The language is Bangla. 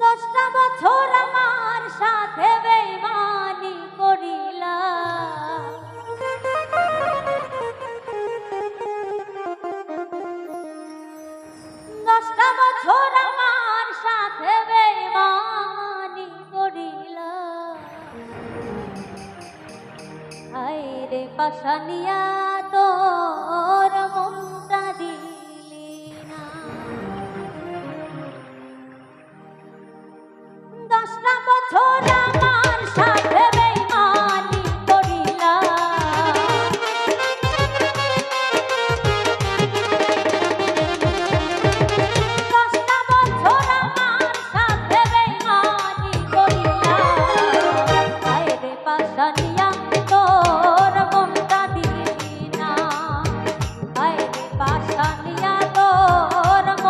10টা বছর আমার সাথে বেঈমানি করিলা, 10টা বছর আমার সাথে বেঈমানি করিলা। হায়রে পাশানিয়া তোর মনটা দিলি না, 10টা বছর